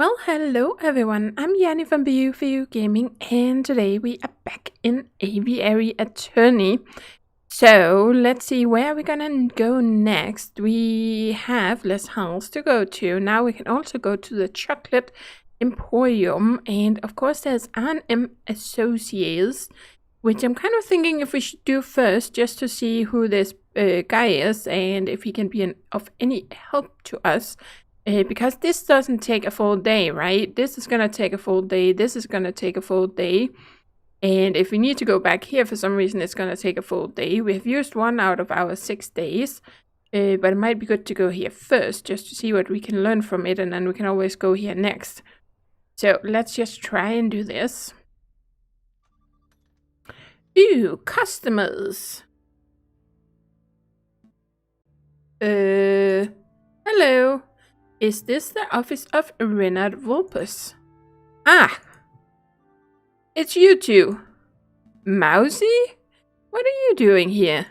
Well, hello everyone, I'm Yanni from BU Gaming, and today we are back in Aviary Attorney. So, let's see where we're gonna go next. We have less halls to go to. Now we can also go to the Chocolate Emporium, and of course there's R&M Associates, which I'm kind of thinking if we should do first, just to see who this guy is, and if he can be of any help to us. Because this doesn't take a full day, right? This is gonna take a full day, this is gonna take a full day. And if we need to go back here for some reason, it's gonna take a full day. We have used 1 out of our 6 days. But it might be good to go here first, just to see what we can learn from it, and then we can always go here next. So let's just try and do this. Ooh, customers. Hello. Is this the office of Renard Vulpus? Ah! It's you two. Mousy? What are you doing here?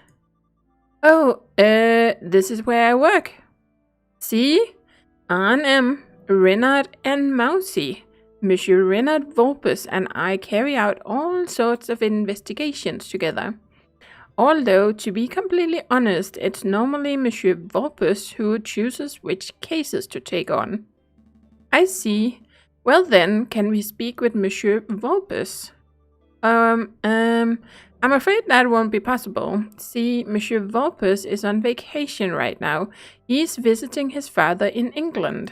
Oh, this is where I work. See? R&M, Renard and Mousy. Monsieur Renard Vulpus and I carry out all sorts of investigations together. Although, to be completely honest, it's normally Monsieur Vulpus who chooses which cases to take on. I see. Well then, can we speak with Monsieur Vulpus? I'm afraid that won't be possible. See, Monsieur Vulpus is on vacation right now. He's visiting his father in England.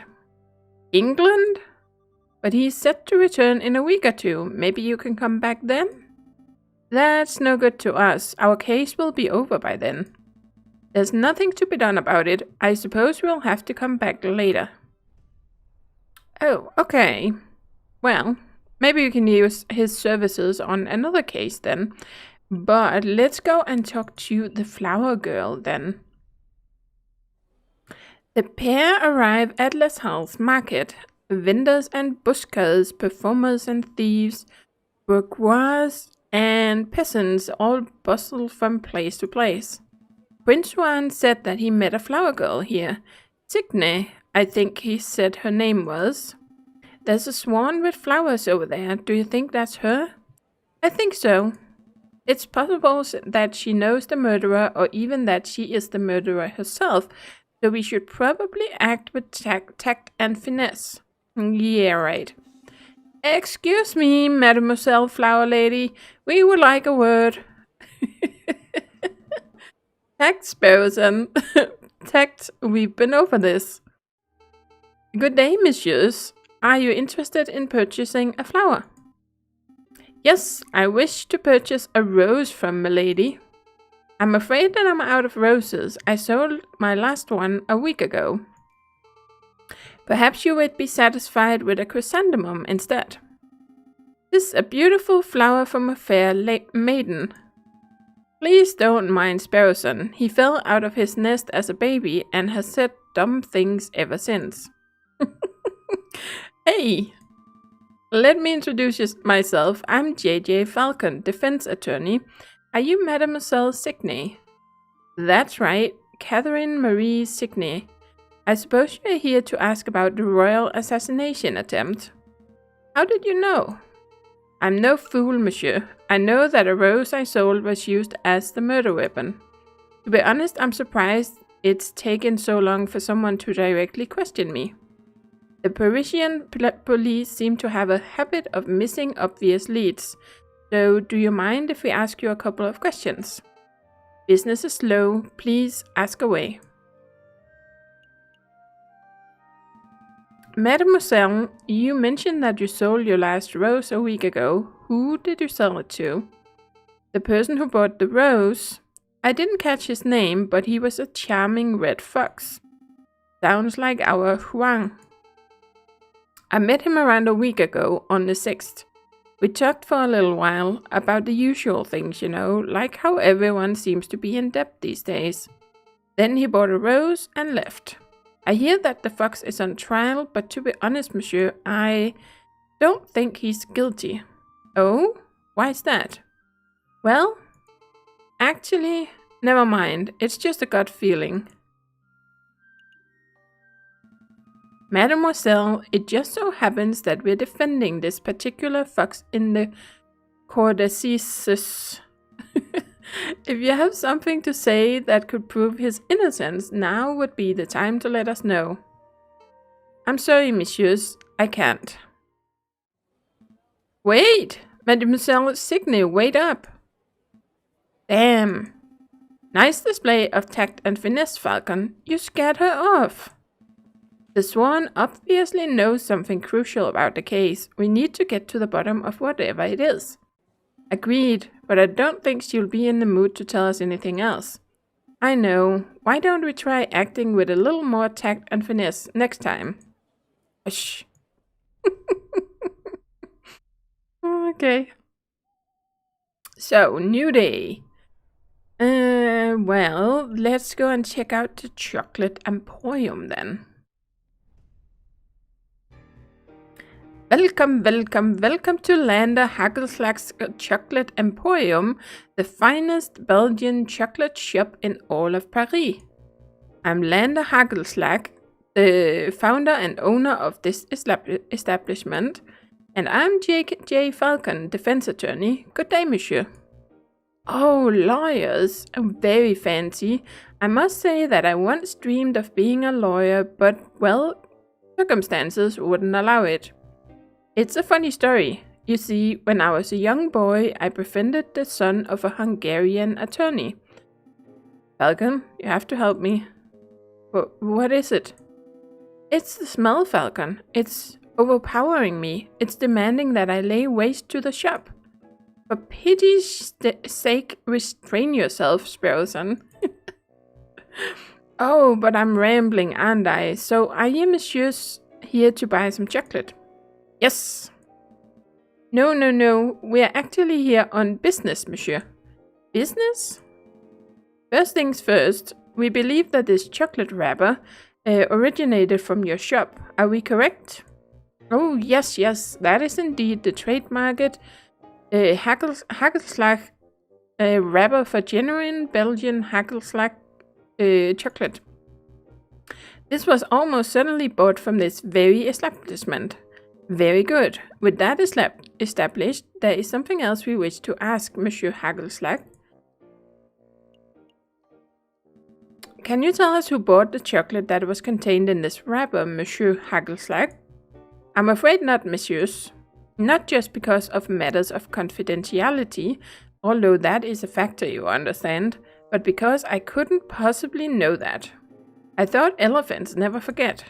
England? But he's set to return in a week or two. Maybe you can come back then? That's no good to us. Our case will be over by then. There's nothing to be done about it. I suppose we'll have to come back later. Oh, okay. Well, maybe we can use his services on another case then. But let's go and talk to the flower girl then. The pair arrive at Les Halles Market. Vendors and buskers, performers and thieves, bourgeois and peasants all bustle from place to place. Prince Juan said that he met a flower girl here. Signe, I think he said her name was. There's a swan with flowers over there. Do you think that's her? I think so. It's possible that she knows the murderer, or even that she is the murderer herself, so we should probably act with tact and finesse. Yeah, right. Excuse me, Mademoiselle Flower Lady. We would like a word. Tact, Sparrowson. Tact, we've been over this. Good day, messieurs. Are you interested in purchasing a flower? Yes, I wish to purchase a rose from milady. I'm afraid that I'm out of roses. I sold my last one a week ago. Perhaps you would be satisfied with a chrysanthemum instead. This is a beautiful flower from a fair maiden. Please don't mind Sparrowson. He fell out of his nest as a baby and has said dumb things ever since. Hey! Let me introduce myself. I'm JJ Falcon, defense attorney. Are you Mademoiselle Signe? That's right, Catherine Marie Signe. I suppose you're here to ask about the royal assassination attempt. How did you know? I'm no fool, monsieur. I know that a rose I sold was used as the murder weapon. To be honest, I'm surprised it's taken so long for someone to directly question me. The Parisian police seem to have a habit of missing obvious leads, so do you mind if we ask you a couple of questions? Business is slow. Please ask away. Mademoiselle, you mentioned that you sold your last rose a week ago. Who did you sell it to? The person who bought the rose. I didn't catch his name, but he was a charming red fox. Sounds like our Juan. I met him around a week ago on the 6th. We talked for a little while about the usual things, you know, like how everyone seems to be in debt these days. Then he bought a rose and left. I hear that the fox is on trial, but to be honest, monsieur, I don't think he's guilty. Oh? Why is that? Well, actually, never mind. It's just a gut feeling. Mademoiselle, it just so happens that we're defending this particular fox in the court d'assises. If you have something to say that could prove his innocence, now would be the time to let us know. I'm sorry, messieurs, I can't. Wait! Mademoiselle Signe, wait up! Damn! Nice display of tact and finesse, Falcon. You scared her off. The Swan obviously knows something crucial about the case. We need to get to the bottom of whatever it is. Agreed, but I don't think she'll be in the mood to tell us anything else. I know. Why don't we try acting with a little more tact and finesse next time? Shh. Okay. So, new day. Well, let's go and check out the chocolate emporium then. Welcome to Lander Hagelslag's Chocolate Emporium, the finest Belgian chocolate shop in all of Paris. I'm Lander Hagelslag, the founder and owner of this establishment, and I'm J. Falcon, defense attorney. Good day, monsieur. Oh, lawyers, very fancy. I must say that I once dreamed of being a lawyer, but, well, circumstances wouldn't allow it. It's a funny story. You see, when I was a young boy, I befriended the son of a Hungarian attorney. Falcon, you have to help me. What is it? It's the smell, Falcon. It's overpowering me. It's demanding that I lay waste to the shop. For pity's sake, restrain yourself, Sparrowson. Oh, but I'm rambling, aren't I? So are you messieurs here to buy some chocolate? Yes. No. We are actually here on business, monsieur. Business? First things first, we believe that this chocolate wrapper originated from your shop. Are we correct? Oh, yes, that is indeed the trademarked Hagelslag wrapper for genuine Belgian Hagelslag chocolate. This was almost certainly bought from this very establishment. Very good. With that established, there is something else we wish to ask, Monsieur Hagelslag. Can you tell us who bought the chocolate that was contained in this wrapper, Monsieur Hagelslag? I'm afraid not, messieurs. Not just because of matters of confidentiality, although that is a factor, you understand, but because I couldn't possibly know that. I thought elephants never forget.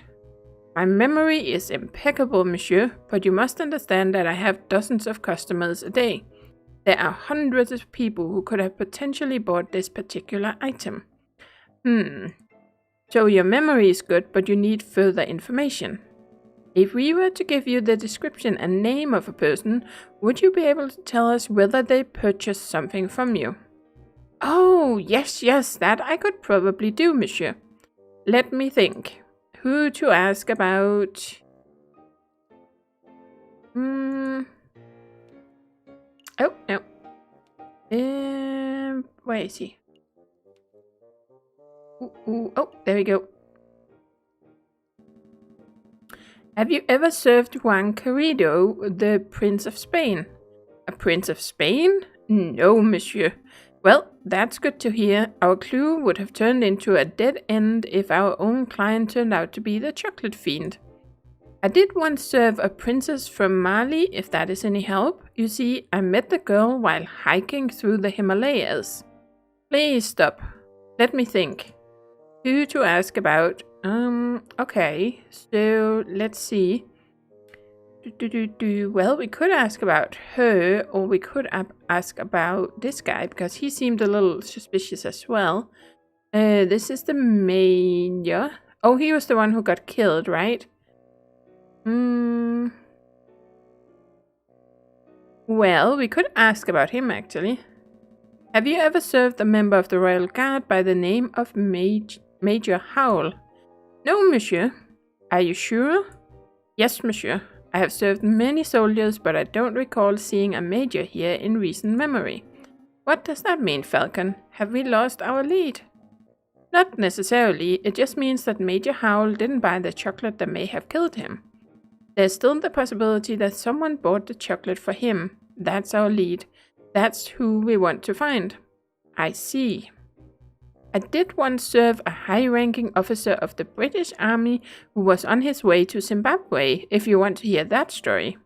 My memory is impeccable, monsieur, but you must understand that I have dozens of customers a day. There are hundreds of people who could have potentially bought this particular item. So your memory is good, but you need further information. If we were to give you the description and name of a person, would you be able to tell us whether they purchased something from you? Oh, yes, that I could probably do, monsieur. Let me think. Who to ask about? Oh, no. Where is he? Oh, there we go. Have you ever served Juan Querido, the Prince of Spain? A Prince of Spain? No, monsieur. Well, that's good to hear. Our clue would have turned into a dead end if our own client turned out to be the chocolate fiend. I did once serve a princess from Mali, if that is any help. You see, I met the girl while hiking through the Himalayas. Please stop. Let me think. Who to ask about? Okay, so let's see. Well, we could ask about her, or we could ask about this guy, because he seemed a little suspicious as well. This is the mayor. Oh, he was the one who got killed, right? Well, we could ask about him, actually. Have you ever served a member of the Royal Guard by the name of Major Howell? No, monsieur. Are you sure? Yes, monsieur. I have served many soldiers, but I don't recall seeing a major here in recent memory. What does that mean, Falcon? Have we lost our lead? Not necessarily, it just means that Major Howl didn't buy the chocolate that may have killed him. There's still the possibility that someone bought the chocolate for him. That's our lead. That's who we want to find. I see. I did once serve a high-ranking officer of the British Army who was on his way to Zimbabwe, if you want to hear that story.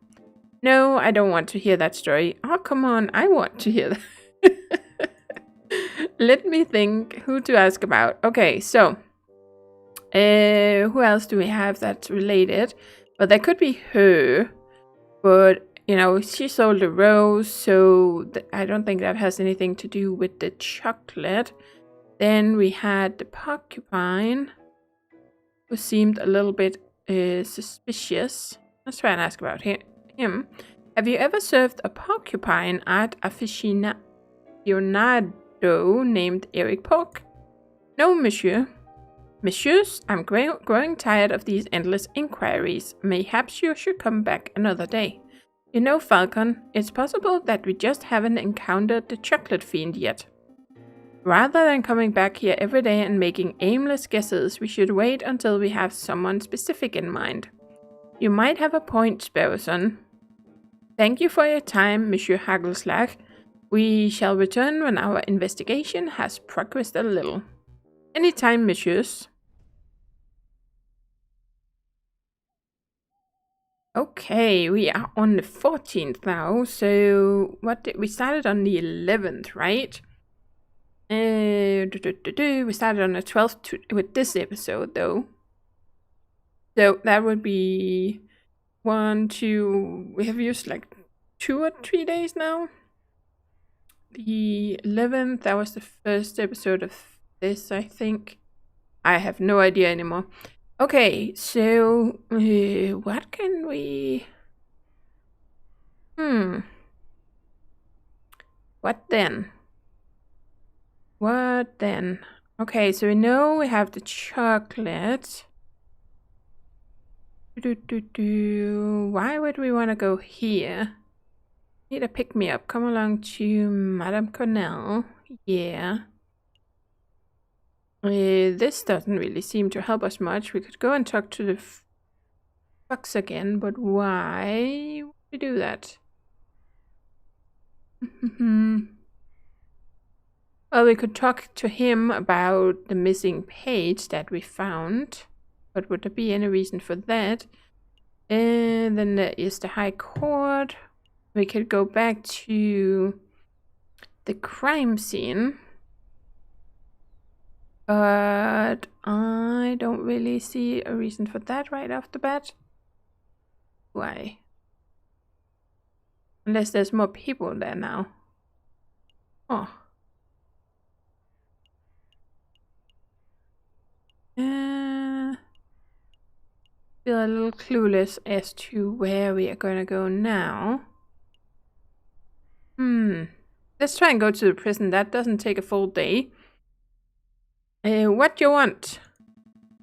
No, I don't want to hear that story. Oh, come on, I want to hear that. Let me think who to ask about. Okay, so, who else do we have that's related? Well, that could be her, but, you know, she sold a rose, so I don't think that has anything to do with the chocolate. Then we had the porcupine, who seemed a little bit suspicious. Let's try and ask about him. Have you ever served a porcupine art aficionado named Eric Pork? No, monsieur. Messieurs, I'm growing tired of these endless inquiries. Mayhaps you should come back another day. You know, Falcon, it's possible that we just haven't encountered the chocolate fiend yet. Rather than coming back here every day and making aimless guesses, we should wait until we have someone specific in mind. You might have a point, Sparrowson. Thank you for your time, Monsieur Hagelslag. We shall return when our investigation has progressed a little. Anytime, messieurs. Okay, we are on the 14th now, so we started on the 11th, right? We started on the 12th with this episode, though. So that would be 1, 2, we have used like 2 or 3 days now. The 11th, that was the first episode of this, I think. I have no idea anymore. Okay, so what can we... What then? What then? Okay, so we know we have the chocolate. Why would we want to go here? Need a pick-me-up. Come along to Madame Cornell. Yeah. This doesn't really seem to help us much. We could go and talk to the fox again, but why would we do that? Well, we could talk to him about the missing page that we found. But would there be any reason for that? And then there is the High Court. We could go back to the crime scene. But I don't really see a reason for that right off the bat. Why? Unless there's more people there now. Oh. Feel a little clueless as to where we are going to go now. Let's try and go to the prison. That doesn't take a full day. What do you want?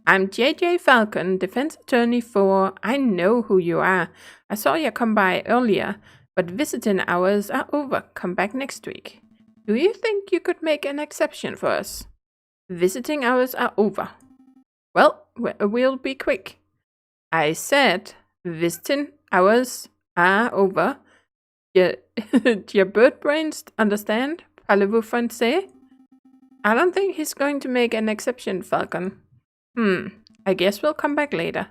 I'm JJ Falcon, defense attorney for... I know who you are. I saw you come by earlier, but visiting hours are over. Come back next week. Do you think you could make an exception for us? Visiting hours are over. Well, we'll be quick. I said visiting hours are over. Your bird brains understand? Parlez-vous français? I don't think he's going to make an exception, Falcon. I guess we'll come back later.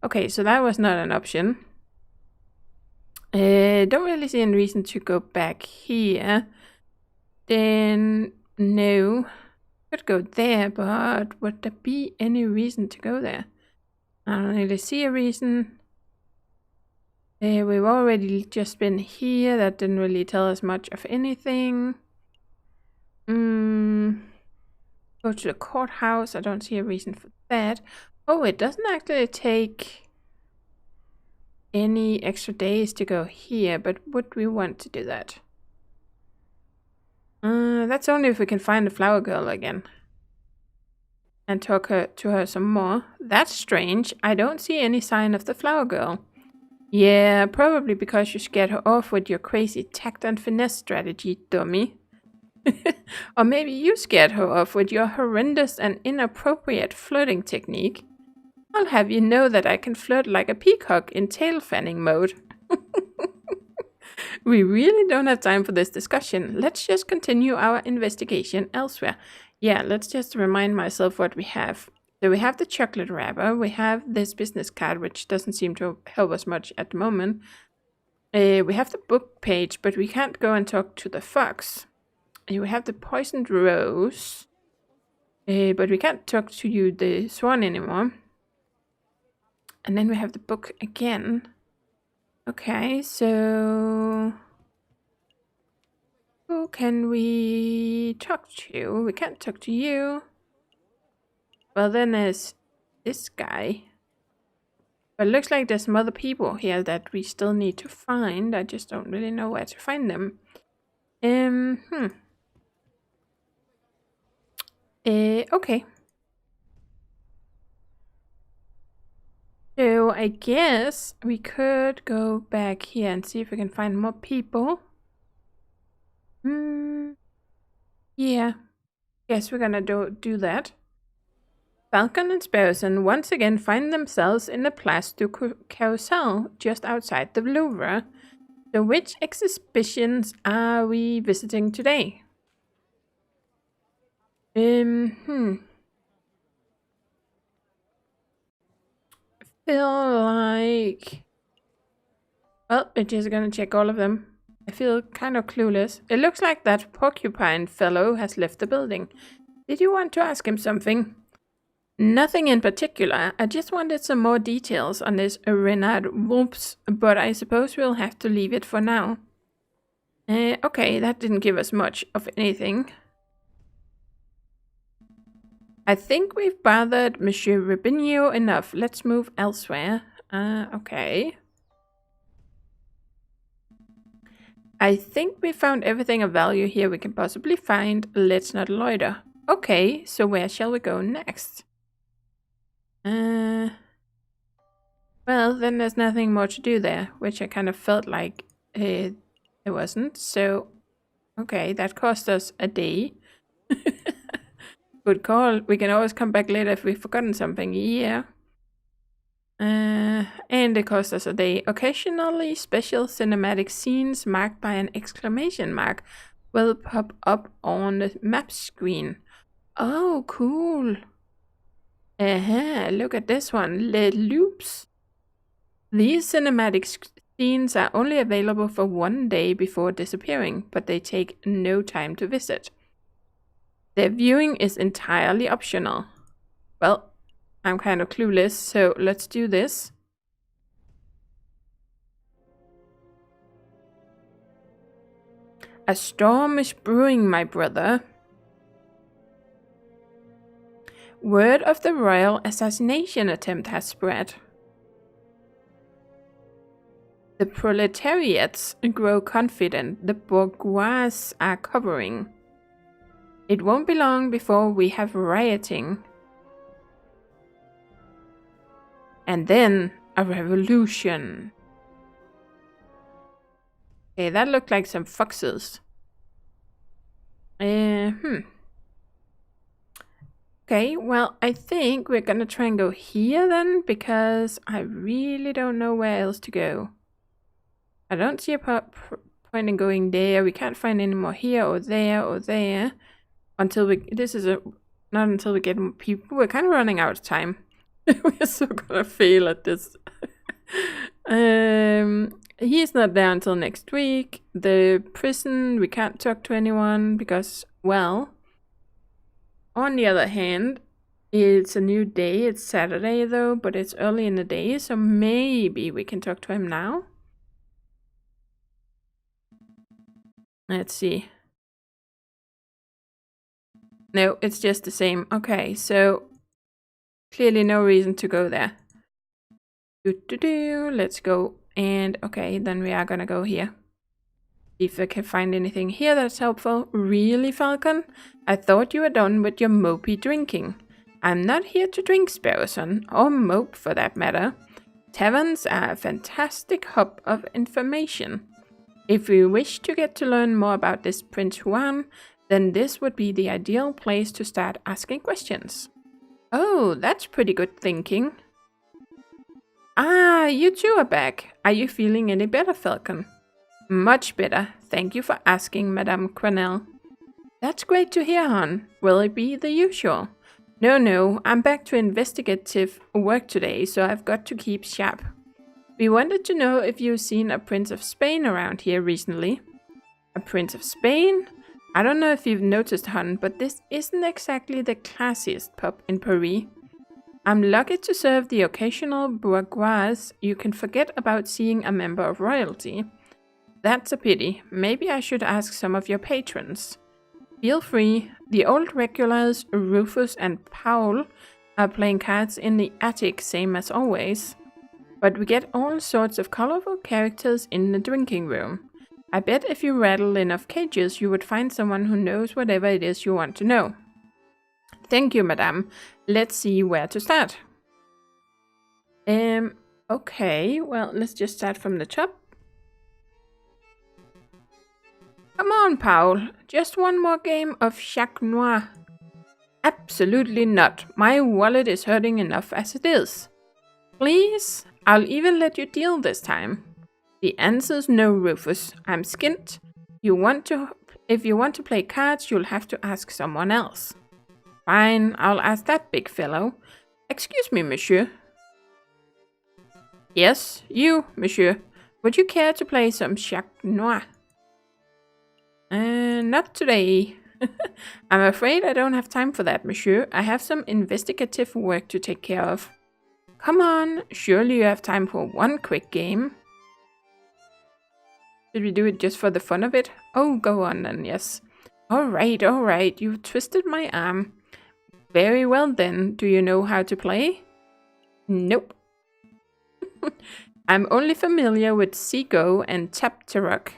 Okay, so that was not an option. Don't really see any reason to go back here. Then, no. Could go there, but would there be any reason to go there? I don't really see a reason. We've already just been here. That didn't really tell us much of anything. Go to the courthouse. I don't see a reason for that. Oh, it doesn't actually take any extra days to go here, but would we want to do that? That's only if we can find the flower girl again. And talk to her some more. That's strange. I don't see any sign of the flower girl. Yeah, probably because you scared her off with your crazy tact and finesse strategy, dummy. Or maybe you scared her off with your horrendous and inappropriate flirting technique. I'll have you know that I can flirt like a peacock in tail fanning mode. We really don't have time for this discussion. Let's just continue our investigation elsewhere. Yeah, let's just remind myself what we have. So we have the chocolate wrapper. We have this business card, which doesn't seem to help us much at the moment. We have the book page, but we can't go and talk to the fox. We have the poisoned rose. But we can't talk to you, the swan, anymore. And then we have the book again. Okay, so who can we talk to? We can't talk to you. Well, then there's this guy. But it looks like there's some other people here that we still need to find. I just don't really know where to find them. Okay. So I guess we could go back here and see if we can find more people. Yeah. Guess we're gonna do that. Falcon and Sparrowson once again find themselves in the Place du Carousel just outside the Louvre. So which exhibitions are we visiting today? Feel like... Well, we're just gonna check all of them. I feel kind of clueless. It looks like that porcupine fellow has left the building. Did you want to ask him something? Nothing in particular. I just wanted some more details on this Renard Whoops, but I suppose we'll have to leave it for now. Okay, that didn't give us much of anything. I think we've bothered Monsieur Rubinio enough. Let's move elsewhere. Okay. I think we found everything of value here we can possibly find. Let's not loiter. Okay, so where shall we go next? Well, then there's nothing more to do there, which I kind of felt like it wasn't. So, okay, that cost us a day. Good call. We can always come back later if we've forgotten something. Yeah. And it cost us a day. Occasionally, special cinematic scenes marked by an exclamation mark will pop up on the map screen. Oh, cool. Look at this one. Les Loops. These cinematic scenes are only available for 1 day before disappearing, but they take no time to visit. Their viewing is entirely optional. Well, I'm kind of clueless, so let's do this. A storm is brewing, my brother. Word of the royal assassination attempt has spread. The proletariats grow confident. The bourgeois are covering. It won't be long before we have rioting. And then a revolution. Okay, that looked like some foxes. Okay, well, I think we're gonna try and go here then, because I really don't know where else to go. I don't see a point in going there. We can't find any more here or there or there. Until we... not until we get more people. We're kind of running out of time. We're so gonna fail at this. He's not there until next week. The prison, we can't talk to anyone because, well... On the other hand, it's a new day. It's Saturday though, but it's early in the day, so maybe we can talk to him now. Let's see. No, it's just the same. Okay, so clearly no reason to go there. Let's go. And okay, then we are gonna go here. See if I can find anything here that's helpful. Really, Falcon? I thought you were done with your mopey drinking. I'm not here to drink, Sparrowson, or mope for that matter. Taverns are a fantastic hub of information. If you wish to get to learn more about this Prince Juan, then this would be the ideal place to start asking questions. Oh, that's pretty good thinking. Ah, you two are back. Are you feeling any better, Falcon? Much better. Thank you for asking, Madame Quenelle. That's great to hear, hon. Will it be the usual? No, I'm back to investigative work today, so I've got to keep sharp. We wanted to know if you've seen a Prince of Spain around here recently. A Prince of Spain? I don't know if you've noticed, hon, but this isn't exactly the classiest pub in Paris. I'm lucky to serve the occasional bourgeois you can forget about seeing a member of royalty. That's a pity. Maybe I should ask some of your patrons. Feel free. The old regulars, Rufus and Paul, are playing cards in the attic, same as always. But we get all sorts of colorful characters in the drinking room. I bet if you rattle enough cages, you would find someone who knows whatever it is you want to know. Thank you, madame. Let's see where to start. Okay, well, let's just start from the top. Come on, Paul. Just one more game of Chac Noir. Absolutely not. My wallet is hurting enough as it is. Please? I'll even let you deal this time. The answer's no, Rufus. I'm skint. If you want to play cards, you'll have to ask someone else. Fine, I'll ask that big fellow. Excuse me, monsieur. Yes, you, monsieur. Would you care to play some Chac Noir? Not today. I'm afraid I don't have time for that, monsieur. I have some investigative work to take care of. Come on, surely you have time for one quick game. Should we do it just for the fun of it? Oh, go on then, yes. Alright, you've twisted my arm. Very well then, do you know how to play? Nope. I'm only familiar with Seago and Tapterock.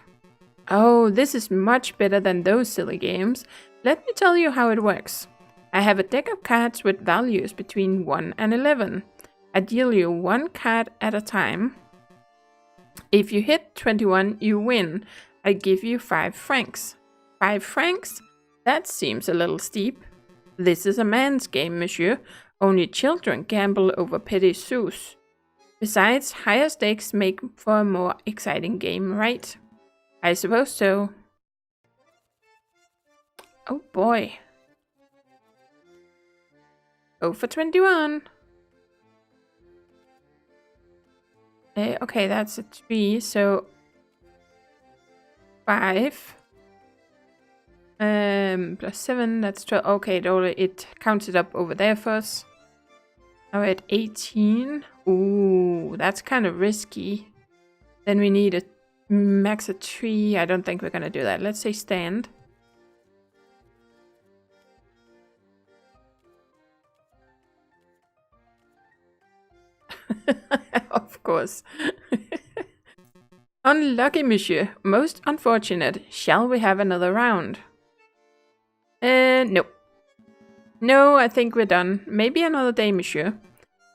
Oh, this is much better than those silly games. Let me tell you how it works. I have a deck of cards with values between 1 and 11. I deal you one card at a time. If you hit 21, you win. I give you 5 francs. 5 francs? That seems a little steep. This is a man's game, monsieur. Only children gamble over petty sous. Besides, higher stakes make for a more exciting game, right? I suppose so. Oh boy. Go for 21. Okay, that's a 3, so 5 plus 7, that's 12. Okay, it counts it up over there for us. Now we're at 18. Ooh, that's kind of risky. Then we need a max of 3. I don't think we're gonna do that. Let's say stand. Of course. Unlucky, monsieur. Most unfortunate. Shall we have another round? No. No, I think we're done. Maybe another day, monsieur.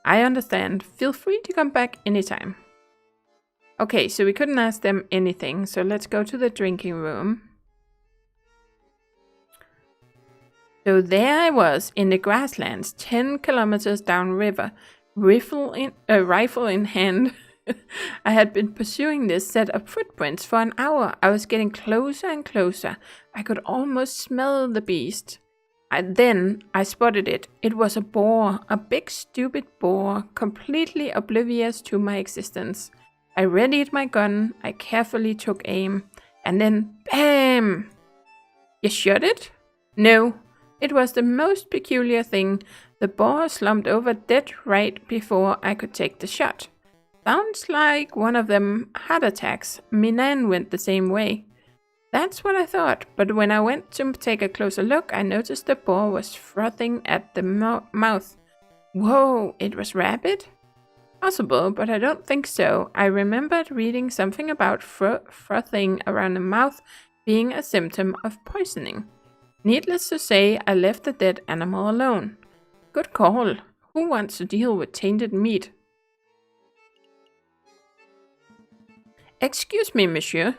I understand. Feel free to come back anytime. Okay, so we couldn't ask them anything, so let's go to the drinking room. So there I was in the grasslands, 10 kilometers downriver, rifle in hand. I had been pursuing this set of footprints for an hour. I was getting closer and closer. I could almost smell the beast. Then I spotted it. It was a boar, a big stupid boar, completely oblivious to my existence. I readied my gun, I carefully took aim, and then BAM! You shot it? No. It was the most peculiar thing. The boar slumped over dead right before I could take the shot. Sounds like one of them heart attacks. Minan went the same way. That's what I thought, but when I went to take a closer look, I noticed the boar was frothing at the mouth. Whoa, it was rabid? Possible, but I don't think so. I remembered reading something about frothing around the mouth being a symptom of poisoning. Needless to say, I left the dead animal alone. Good call. Who wants to deal with tainted meat? Excuse me, monsieur.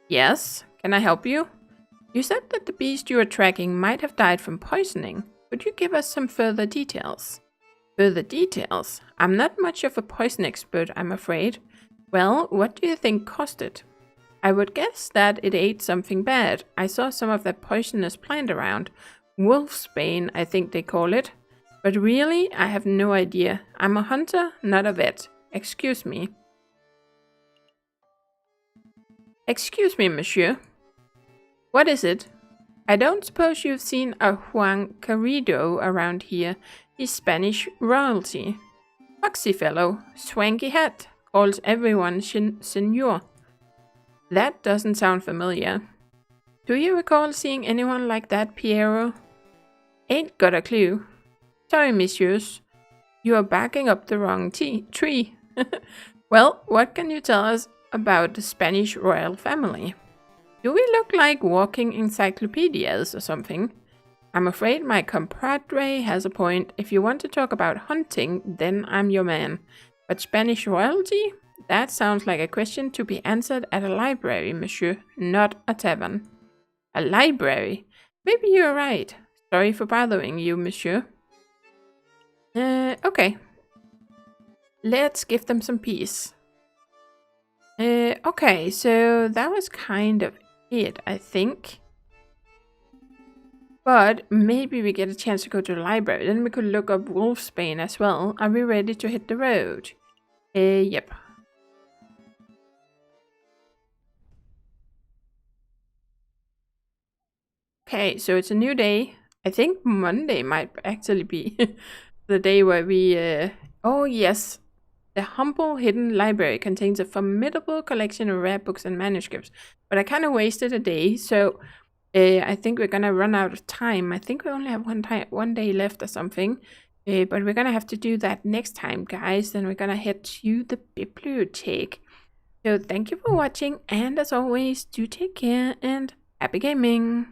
Yes, can I help you? You said that the beast you were tracking might have died from poisoning. Could you give us some further details? Further details? I'm not much of a poison expert, I'm afraid. Well, what do you think caused it? I would guess that it ate something bad. I saw some of that poisonous plant around. Wolfsbane, I think they call it. But really, I have no idea. I'm a hunter, not a vet. Excuse me. Excuse me, monsieur. What is it? I don't suppose you've seen a Juan Carrido around here. He's Spanish royalty. Foxy fellow, swanky hat, calls everyone senor. That doesn't sound familiar. Do you recall seeing anyone like that, Piero? Ain't got a clue. Sorry, messieurs. You are backing up the wrong tree. Well, what can you tell us about the Spanish royal family? Do we look like walking encyclopedias or something? I'm afraid my compadre has a point. If you want to talk about hunting, then I'm your man. But Spanish royalty? That sounds like a question to be answered at a library, monsieur, not a tavern. A library? Maybe you're right. Sorry for bothering you, monsieur. Okay. Let's give them some peace. Okay, so that was kind of it, I think. But maybe we get a chance to go to the library. Then we could look up Wolfsbane as well. Are we ready to hit the road? Yep. Okay, so it's a new day. I think Monday might actually be the day where we... Oh, yes. The humble hidden library contains a formidable collection of rare books and manuscripts. But I kind of wasted a day, so I think we're gonna run out of time. I think we only have one day left or something. But we're gonna have to do that next time, guys. Then we're gonna head to the bibliothèque. So thank you for watching, and as always, do take care and happy gaming!